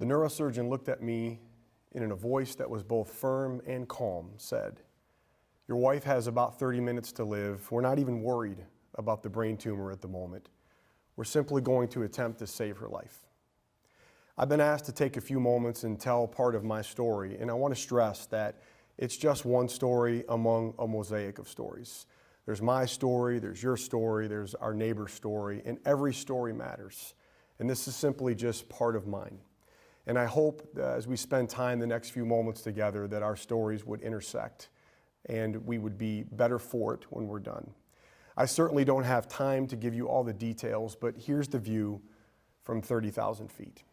The neurosurgeon looked at me and in a voice that was both firm and calm said, "Your wife has about 30 minutes to live. We're not even worried about the brain tumor at the moment. We're simply going to attempt to save her life." I've been asked to take a few moments and tell part of my story, and I want to stress that it's just one story among a mosaic of stories. There's my story, there's your story, there's our neighbor's story, and every story matters. And this is simply just part of mine. And I hope as we spend time the next few moments together that our stories would intersect and we would be better for it when we're done. I certainly don't have time to give you all the details, but here's the view from 30,000 feet.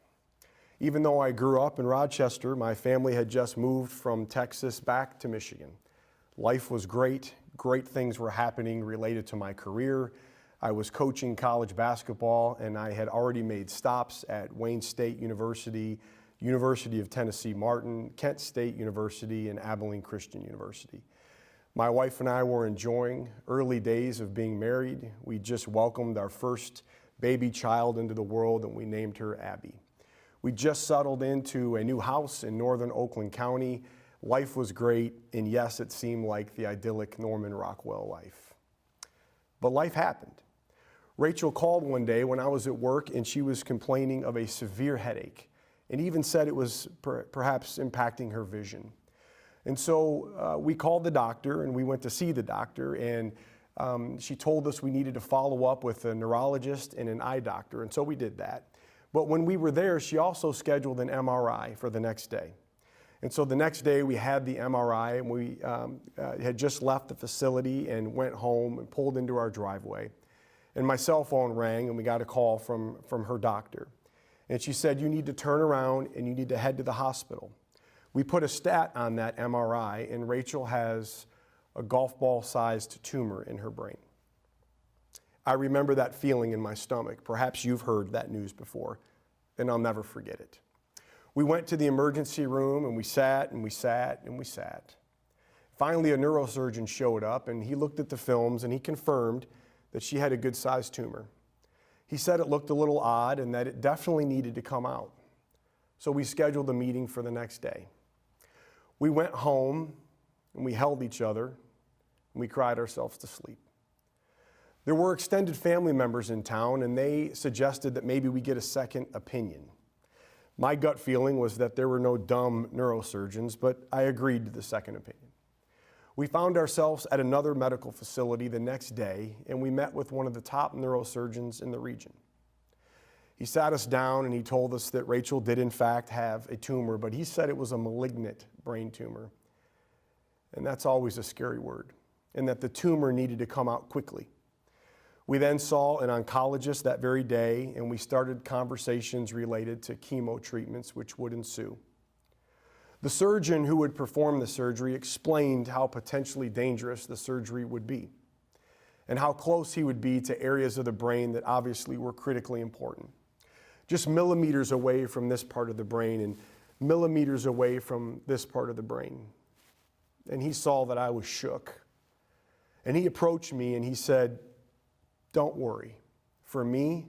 Even though I grew up in Rochester, my family had just moved from Texas back to Michigan. Life was great. Great things were happening related to my career. I was coaching college basketball, and I had already made stops at Wayne State University, University of Tennessee Martin, Kent State University, and Abilene Christian University. My wife and I were enjoying early days of being married. We just welcomed our first baby child into the world, and we named her Abby. We just settled into a new house in northern Oakland County. Life was great, and yes, it seemed like the idyllic Norman Rockwell life. But life happened. Rachel called one day when I was at work, and she was complaining of a severe headache, and even said it was perhaps impacting her vision. And so we called the doctor, and we went to see the doctor, and she told us we needed to follow up with a neurologist and an eye doctor, and so we did that. But when we were there, she also scheduled an MRI for the next day. And so the next day we had the MRI, and we had just left the facility and went home and pulled into our driveway. And my cell phone rang, and we got a call from her doctor. And she said, "You need to turn around and you need to head to the hospital." We put a stat on that MRI, and Rachel has a golf ball-sized tumor in her brain. I remember that feeling in my stomach. Perhaps you've heard that news before, and I'll never forget it. We went to the emergency room, and we sat and we sat and we sat. Finally, a neurosurgeon showed up, and he looked at the films, and he confirmed that she had a good-sized tumor. He said it looked a little odd and that it definitely needed to come out. So we scheduled a meeting for the next day. We went home, and we held each other, and we cried ourselves to sleep. There were extended family members in town, and they suggested that maybe we get a second opinion. My gut feeling was that there were no dumb neurosurgeons, but I agreed to the second opinion. We found ourselves at another medical facility the next day, and we met with one of the top neurosurgeons in the region. He sat us down, and he told us that Rachel did in fact have a tumor, but he said it was a malignant brain tumor. And that's always a scary word, and that the tumor needed to come out quickly. We then saw an oncologist that very day, and we started conversations related to chemo treatments which would ensue. The surgeon who would perform the surgery explained how potentially dangerous the surgery would be and how close he would be to areas of the brain that obviously were critically important. Just millimeters away from this part of the brain and millimeters away from this part of the brain. And he saw that I was shook. And he approached me and he said, "Don't worry. For me,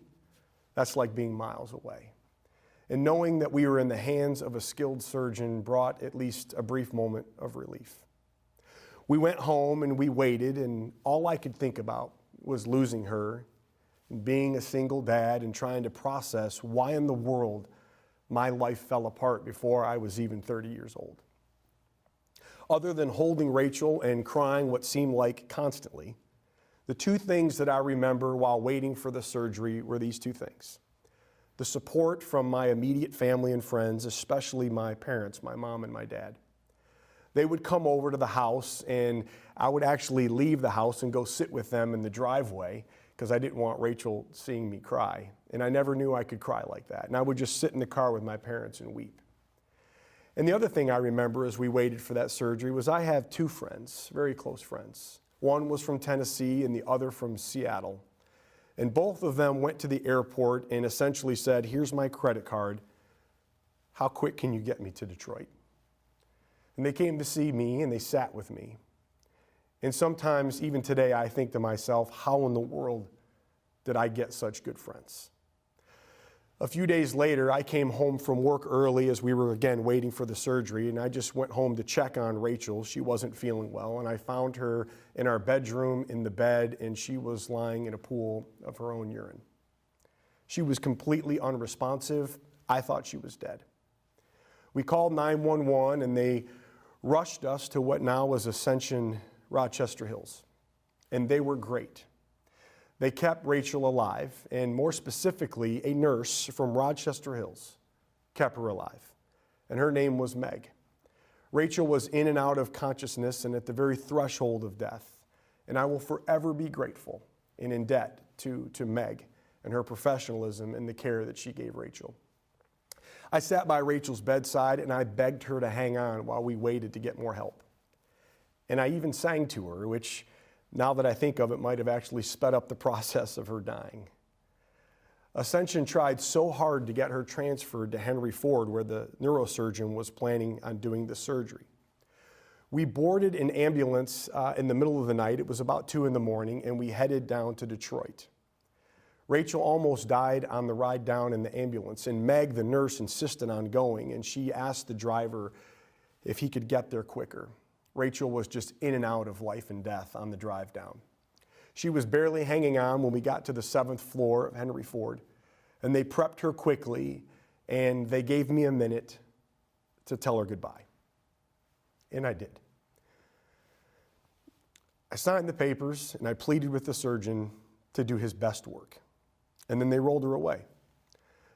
that's like being miles away." And knowing that we were in the hands of a skilled surgeon brought at least a brief moment of relief. We went home and we waited, and all I could think about was losing her and being a single dad and trying to process why in the world my life fell apart before I was even 30 years old. Other than holding Rachel and crying what seemed like constantly, the two things that I remember while waiting for the surgery were these two things. The support from my immediate family and friends, especially my parents, my mom and my dad. They would come over to the house, and I would actually leave the house and go sit with them in the driveway because I didn't want Rachel seeing me cry. And I never knew I could cry like that. And I would just sit in the car with my parents and weep. And the other thing I remember as we waited for that surgery was I have two friends, very close friends. One was from Tennessee and the other from Seattle. And both of them went to the airport and essentially said, "Here's my credit card. How quick can you get me to Detroit?" And they came to see me and they sat with me. And sometimes, even today, I think to myself, how in the world did I get such good friends? A few days later, I came home from work early as we were again waiting for the surgery, and I just went home to check on Rachel. She wasn't feeling well, and I found her in our bedroom in the bed, and she was lying in a pool of her own urine. She was completely unresponsive. I thought she was dead. We called 911, and they rushed us to what now was Ascension Rochester Hills, and they were great. They kept Rachel alive, and more specifically, a nurse from Rochester Hills kept her alive, and her name was Meg. Rachel was in and out of consciousness and at the very threshold of death, and I will forever be grateful and in debt to Meg and her professionalism and the care that she gave Rachel. I sat by Rachel's bedside, and I begged her to hang on while we waited to get more help. And I even sang to her, which, now that I think of it, might have actually sped up the process of her dying. Ascension tried so hard to get her transferred to Henry Ford, where the neurosurgeon was planning on doing the surgery. We boarded an ambulance in the middle of the night. It was about 2 in the morning, and we headed down to Detroit. Rachel almost died on the ride down in the ambulance, and Meg, the nurse, insisted on going, and she asked the driver if he could get there quicker. Rachel was just in and out of life and death on the drive down. She was barely hanging on when we got to the 7th floor of Henry Ford, and they prepped her quickly, and they gave me a minute to tell her goodbye. And I did. I signed the papers, and I pleaded with the surgeon to do his best work. And then they rolled her away.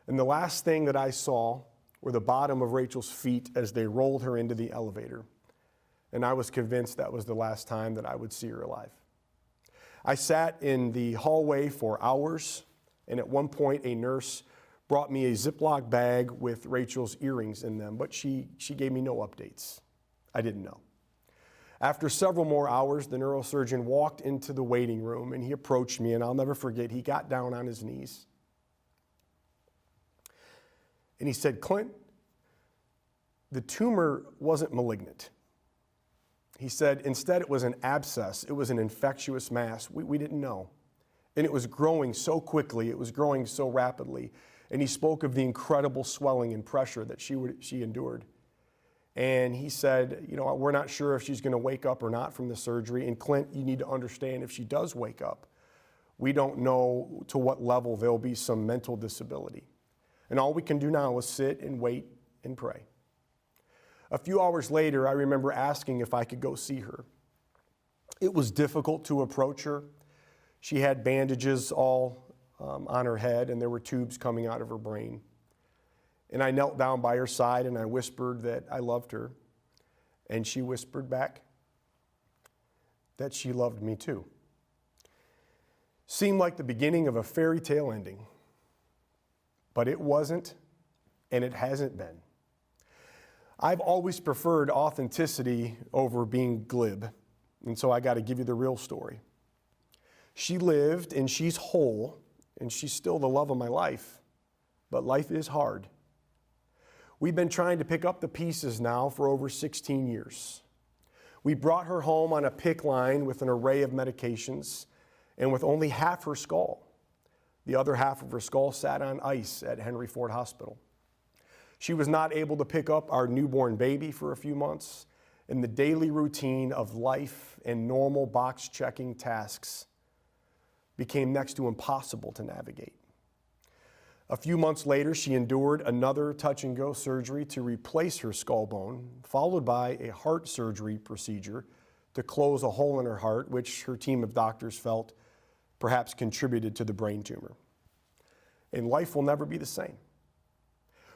And the last thing that I saw were the bottom of Rachel's feet as they rolled her into the elevator. And I was convinced that was the last time that I would see her alive. I sat in the hallway for hours, and at one point a nurse brought me a Ziploc bag with Rachel's earrings in them, but she gave me no updates. I didn't know. After several more hours, the neurosurgeon walked into the waiting room, and he approached me, and I'll never forget, he got down on his knees. And he said, "Klint, the tumor wasn't malignant." He said, "Instead, it was an abscess. It was an infectious mass. We didn't know. And it was growing so quickly. It was growing so rapidly." And he spoke of the incredible swelling and pressure that she endured. And he said, "We're not sure if she's going to wake up or not from the surgery. And Klint, you need to understand, if she does wake up, we don't know to what level there'll be some mental disability. And all we can do now is sit and wait and pray." A few hours later, I remember asking if I could go see her. It was difficult to approach her. She had bandages all on her head, and there were tubes coming out of her brain. And I knelt down by her side, and I whispered that I loved her. And she whispered back that she loved me too. Seemed like the beginning of a fairy tale ending. But it wasn't, and it hasn't been. I've always preferred authenticity over being glib, and so I got to give you the real story. She lived, and she's whole, and she's still the love of my life, but life is hard. We've been trying to pick up the pieces now for over 16 years. We brought her home on a PICC line with an array of medications and with only half her skull. The other half of her skull sat on ice at Henry Ford Hospital. She was not able to pick up our newborn baby for a few months, and the daily routine of life and normal box-checking tasks became next to impossible to navigate. A few months later, she endured another touch-and-go surgery to replace her skull bone, followed by a heart surgery procedure to close a hole in her heart, which her team of doctors felt perhaps contributed to the brain tumor. And life will never be the same.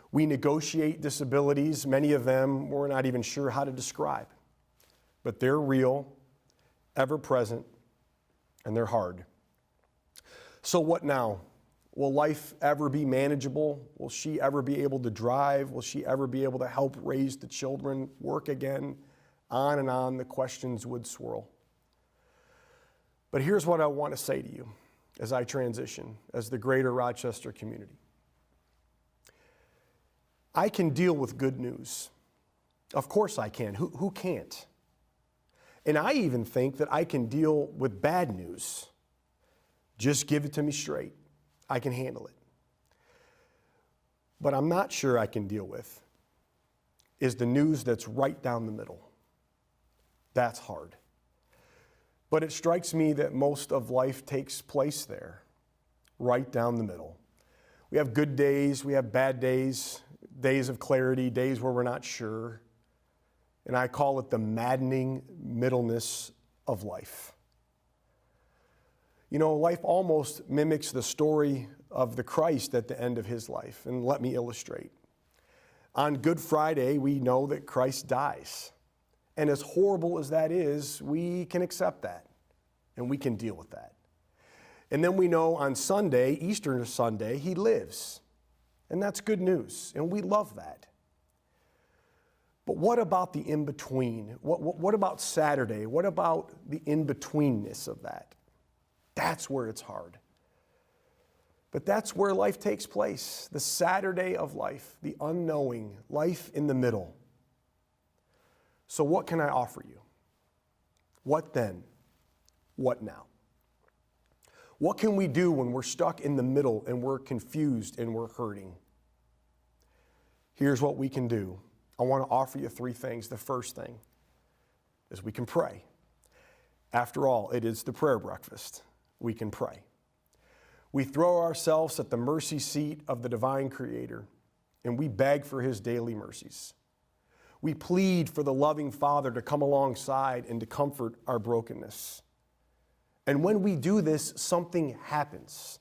We negotiate disabilities, many of them we're not even sure how to describe, but they're real, ever-present, and they're hard. So what now? Will life ever be manageable? Will she ever be able to drive? Will she ever be able to help raise the children, work again? On and on the questions would swirl. But here's what I want to say to you as I transition, as the greater Rochester community. I can deal with good news. Of course I can. Who can't? And I even think that I can deal with bad news. Just give it to me straight. I can handle it. but I'm not sure I can deal with is the news that's right down the middle. That's hard. But it strikes me that most of life takes place there, right down the middle. We have good days, we have bad days, days of clarity, days where we're not sure. And I call it the maddening middleness of life. You know, life almost mimics the story of the Christ at the end of his life. And let me illustrate. On Good Friday, we know that Christ dies. And as horrible as that is, we can accept that. And we can deal with that. And then we know on Sunday, Easter Sunday, he lives. And that's good news. And we love that. But what about the in-between? What about Saturday? What about the in-betweenness of that? That's where it's hard. But that's where life takes place. The Saturday of life, the unknowing, life in the middle. So what can I offer you? What then? What now? What can we do when we're stuck in the middle and we're confused and we're hurting? Here's what we can do. I want to offer you three things. The first thing is we can pray. After all, it is the prayer breakfast. We can pray. We throw ourselves at the mercy seat of the divine Creator, and we beg for his daily mercies. We plead for the loving Father to come alongside and to comfort our brokenness. And when we do this, something happens.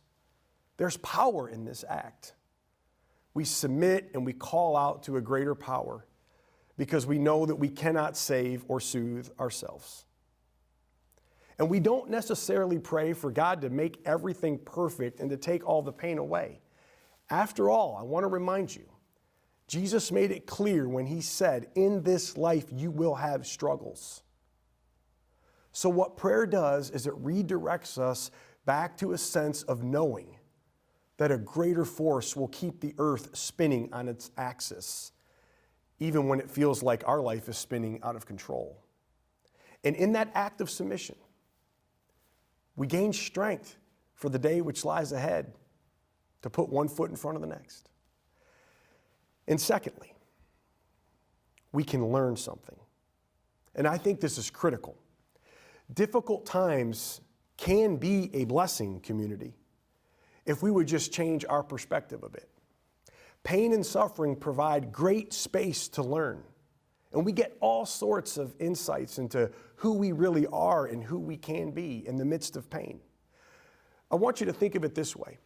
There's power in this act. We submit and we call out to a greater power because we know that we cannot save or soothe ourselves. And we don't necessarily pray for God to make everything perfect and to take all the pain away. After all, I want to remind you, Jesus made it clear when he said, in this life you will have struggles. So what prayer does is it redirects us back to a sense of knowing that a greater force will keep the earth spinning on its axis, even when it feels like our life is spinning out of control. And in that act of submission, we gain strength for the day which lies ahead to put one foot in front of the next. And secondly, we can learn something. And I think this is critical. Difficult times can be a blessing, community, if we would just change our perspective a bit. Pain and suffering provide great space to learn. And we get all sorts of insights into who we really are and who we can be in the midst of pain. I want you to think of it this way.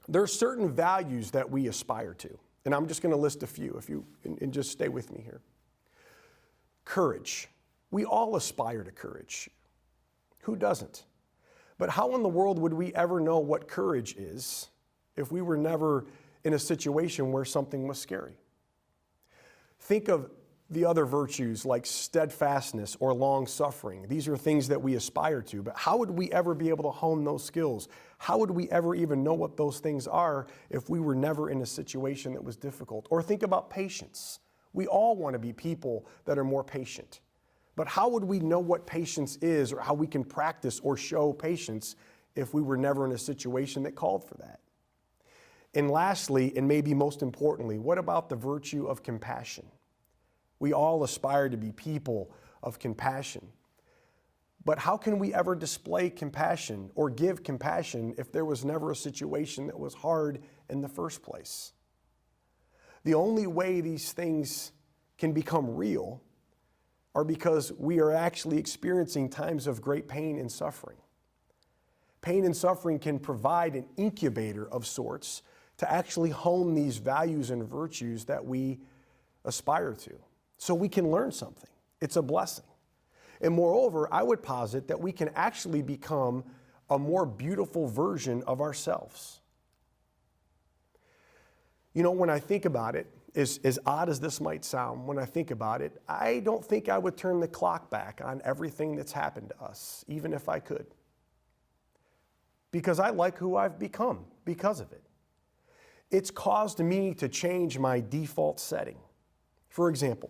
There are certain values that we aspire to. And I'm just going to list a few, and just stay with me here. Courage. We all aspire to courage. Who doesn't? But how in the world would we ever know what courage is if we were never in a situation where something was scary? Think of the other virtues like steadfastness or long-suffering. These are things that we aspire to, but how would we ever be able to hone those skills? How would we ever even know what those things are if we were never in a situation that was difficult? Or think about patience. We all want to be people that are more patient. But how would we know what patience is or how we can practice or show patience if we were never in a situation that called for that? And lastly, and maybe most importantly, what about the virtue of compassion? We all aspire to be people of compassion. But how can we ever display compassion or give compassion if there was never a situation that was hard in the first place? The only way these things can become real are because we are actually experiencing times of great pain and suffering. Pain and suffering can provide an incubator of sorts to actually hone these values and virtues that we aspire to. So we can learn something. It's a blessing. And moreover, I would posit that we can actually become a more beautiful version of ourselves. You know, when I think about it, as odd as this might sound, when I think about it, I don't think I would turn the clock back on everything that's happened to us, even if I could. Because I like who I've become because of it. It's caused me to change my default setting. For example,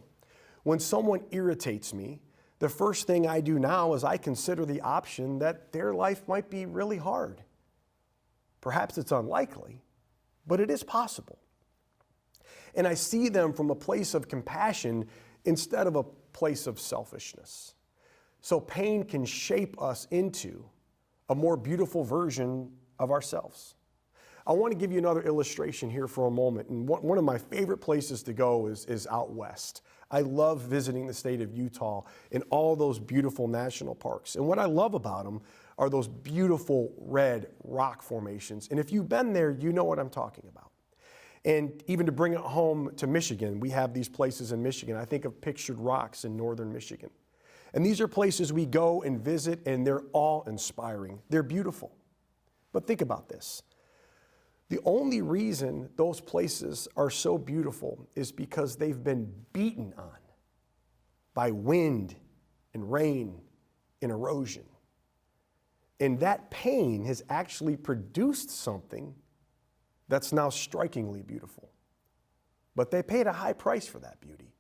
when someone irritates me, the first thing I do now is I consider the option that their life might be really hard. Perhaps it's unlikely, but it is possible. And I see them from a place of compassion instead of a place of selfishness. So pain can shape us into a more beautiful version of ourselves. I want to give you another illustration here for a moment. And one of my favorite places to go is out west. I love visiting the state of Utah and all those beautiful national parks. And what I love about them are those beautiful red rock formations. And if you've been there, you know what I'm talking about. And even to bring it home to Michigan, we have these places in Michigan. I think of Pictured Rocks in northern Michigan. And these are places we go and visit, and they're awe-inspiring. They're beautiful. But think about this. The only reason those places are so beautiful is because they've been beaten on by wind and rain and erosion. And that pain has actually produced something that's now strikingly beautiful. But they paid a high price for that beauty.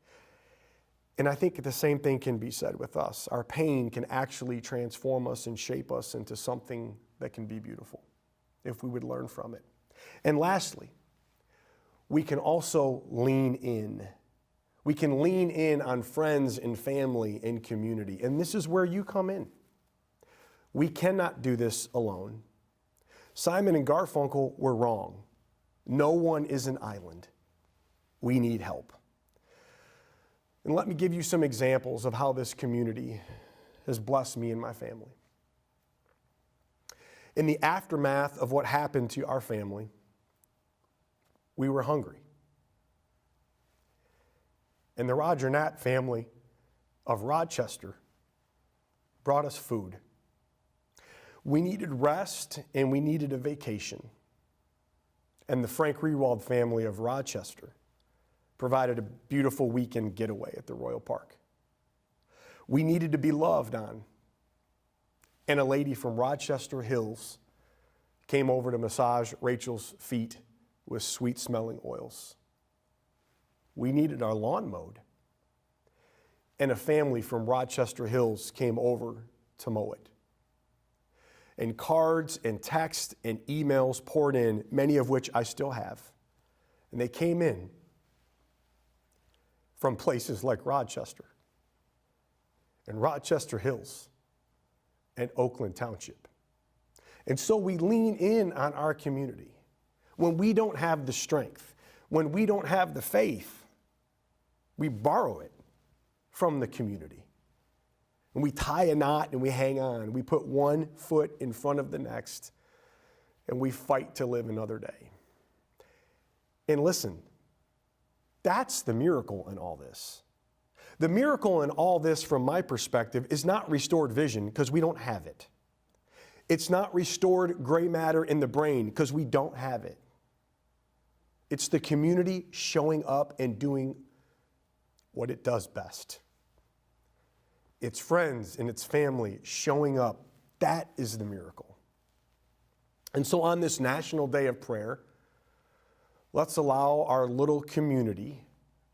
And I think the same thing can be said with us. Our pain can actually transform us and shape us into something that can be beautiful if we would learn from it. And lastly, we can also lean in. We can lean in on friends and family and community. And this is where you come in. We cannot do this alone. Simon and Garfunkel were wrong. No one is an island. We need help. And let me give you some examples of how this community has blessed me and my family. In the aftermath of what happened to our family, we were hungry. And the Roger Nat family of Rochester brought us food. We needed rest and we needed a vacation. And the Frank Rewald family of Rochester provided a beautiful weekend getaway at the Royal Park. We needed to be loved on. And a lady from Rochester Hills came over to massage Rachel's feet with sweet-smelling oils. We needed our lawn mowed. And a family from Rochester Hills came over to mow it. And cards and texts and emails poured in, many of which I still have. And they came in from places like Rochester and Rochester Hills and Oakland Township. And so we lean in on our community. When we don't have the strength, when we don't have the faith, we borrow it from the community. And we tie a knot and we hang on. We put one foot in front of the next and we fight to live another day. And listen, that's the miracle in all this. The miracle in all this, from my perspective, is not restored vision, because we don't have it. It's not restored gray matter in the brain, because we don't have it. It's the community showing up and doing what it does best. It's friends and it's family showing up. That is the miracle. And so on this National Day of Prayer, let's allow our little community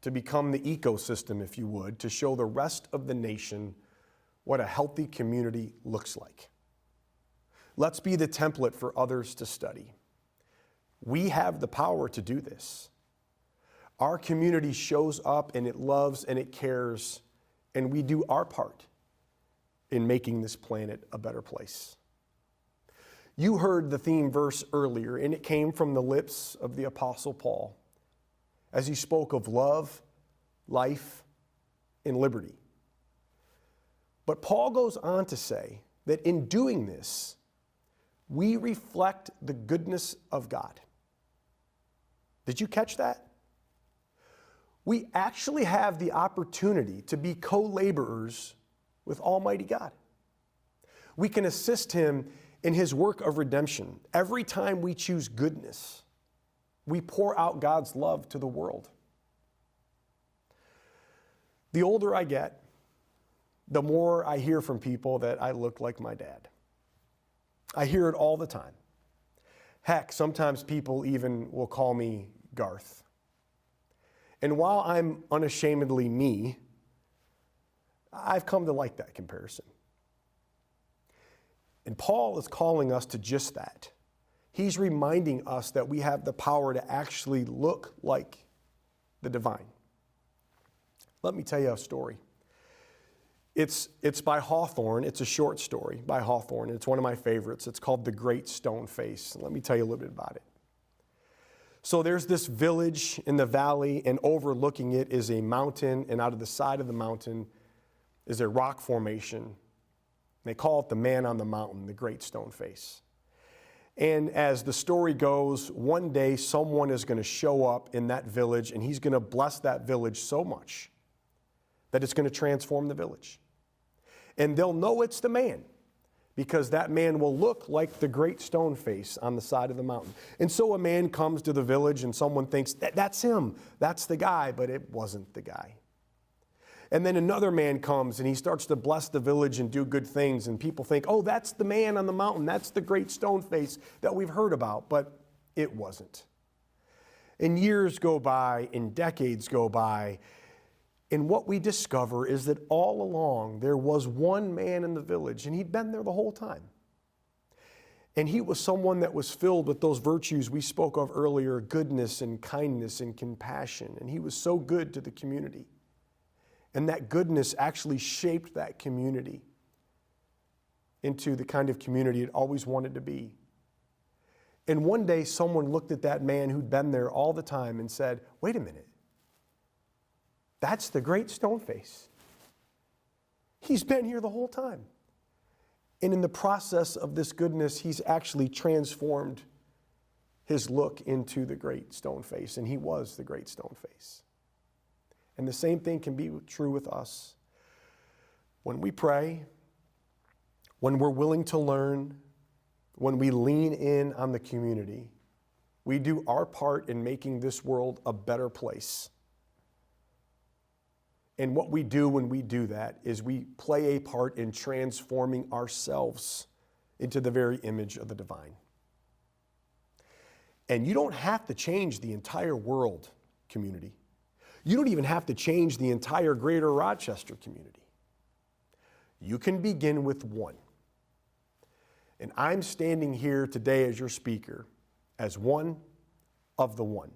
to become the ecosystem, if you would, to show the rest of the nation what a healthy community looks like. Let's be the template for others to study. We have the power to do this. Our community shows up and it loves and it cares, and we do our part in making this planet a better place. You heard the theme verse earlier, and it came from the lips of the Apostle Paul as he spoke of love, life, and liberty. But Paul goes on to say that in doing this, we reflect the goodness of God. Did you catch that? We actually have the opportunity to be co-laborers with Almighty God. We can assist Him in His work of redemption. Every time we choose goodness, we pour out God's love to the world. The older I get, the more I hear from people that I look like my dad. I hear it all the time. Heck, sometimes people even will call me Garth. And while I'm unashamedly me, I've come to like that comparison. And Paul is calling us to just that. He's reminding us that we have the power to actually look like the divine. Let me tell you a story. It's by Hawthorne. It's a short story by Hawthorne. It's one of my favorites. It's called The Great Stone Face. Let me tell you a little bit about it. So there's this village in the valley, and overlooking it is a mountain, and out of the side of the mountain is a rock formation. They call it the man on the mountain, the Great Stone Face. And as the story goes, one day someone is going to show up in that village, and he's going to bless that village so much that it's going to transform the village. And they'll know it's the man, because that man will look like the Great Stone Face on the side of the mountain. And so a man comes to the village, and someone thinks, that's him, that's the guy, but it wasn't the guy. And then another man comes, and he starts to bless the village and do good things, and people think, oh, that's the man on the mountain, that's the Great Stone Face that we've heard about, but it wasn't. And years go by, and decades go by, and what we discover is that all along there was one man in the village, and he'd been there the whole time. And he was someone that was filled with those virtues we spoke of earlier, goodness and kindness and compassion. And he was so good to the community. And that goodness actually shaped that community into the kind of community it always wanted to be. And one day someone looked at that man who'd been there all the time and said, wait a minute. That's the Great Stone Face. He's been here the whole time. And in the process of this goodness, he's actually transformed his look into the Great Stone Face, and he was the Great Stone Face. And the same thing can be true with us. When we pray, when we're willing to learn, when we lean in on the community, we do our part in making this world a better place. And what we do when we do that is we play a part in transforming ourselves into the very image of the divine. And you don't have to change the entire world, community. You don't even have to change the entire greater Rochester community. You can begin with one. And I'm standing here today as your speaker, as one of the one.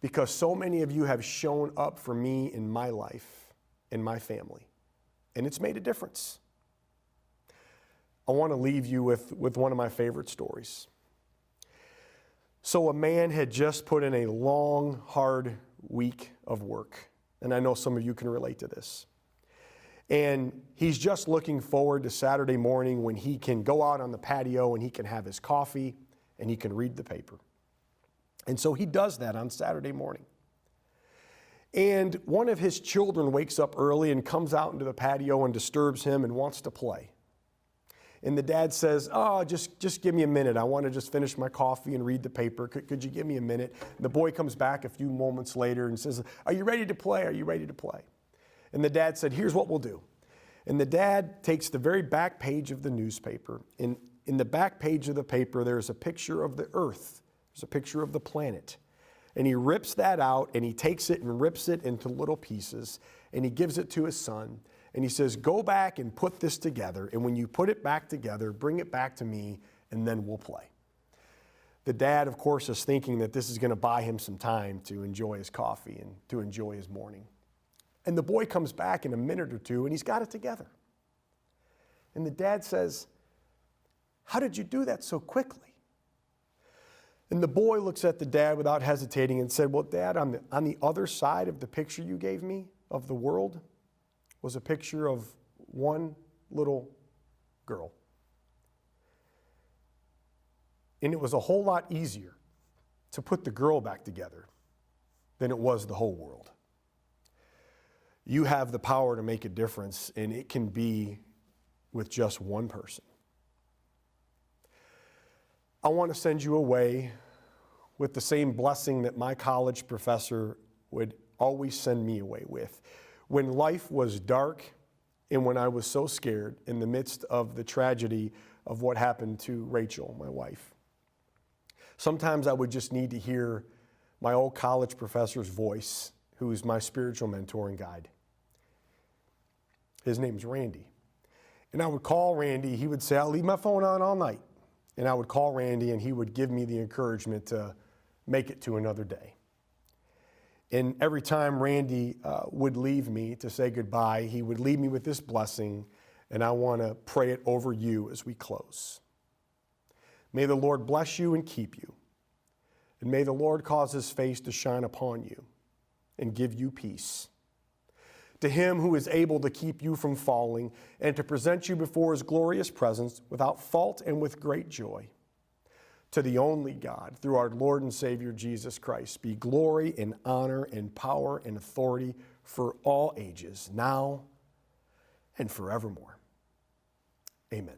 Because so many of you have shown up for me in my life, in my family, and it's made a difference. I want to leave you with one of my favorite stories. So a man had just put in a long, hard week of work, and I know some of you can relate to this. And he's just looking forward to Saturday morning when he can go out on the patio and he can have his coffee and he can read the paper. And so he does that on Saturday morning. And one of his children wakes up early and comes out into the patio and disturbs him and wants to play. And the dad says, oh, just give me a minute. I want to just finish my coffee and read the paper. Could you give me a minute? And the boy comes back a few moments later and says, are you ready to play? Are you ready to play? And the dad said, here's what we'll do. And the dad takes the very back page of the newspaper. And in the back page of the paper, there's a picture of the earth. There's a picture of the planet. And he rips that out, and he takes it and rips it into little pieces, and he gives it to his son. And he says, go back and put this together, and when you put it back together, bring it back to me, and then we'll play. The dad, of course, is thinking that this is going to buy him some time to enjoy his coffee and to enjoy his morning. And the boy comes back in a minute or two, and he's got it together. And the dad says, how did you do that so quickly? And the boy looks at the dad without hesitating and said, well, Dad, on the other side of the picture you gave me of the world was a picture of one little girl. And it was a whole lot easier to put the girl back together than it was the whole world. You have the power to make a difference, and it can be with just one person. I want to send you away with the same blessing that my college professor would always send me away with. When life was dark and when I was so scared in the midst of the tragedy of what happened to Rachel, my wife, sometimes I would just need to hear my old college professor's voice, who is my spiritual mentor and guide. His name's Randy. And I would call Randy. He would say, I'll leave my phone on all night. And I would call Randy, and he would give me the encouragement to make it to another day. And every time Randy would leave me to say goodbye, he would leave me with this blessing, and I want to pray it over you as we close. May the Lord bless you and keep you, and may the Lord cause his face to shine upon you and give you peace. To him who is able to keep you from falling and to present you before his glorious presence without fault and with great joy. To the only God, through our Lord and Savior Jesus Christ, be glory and honor and power and authority for all ages, now and forevermore. Amen.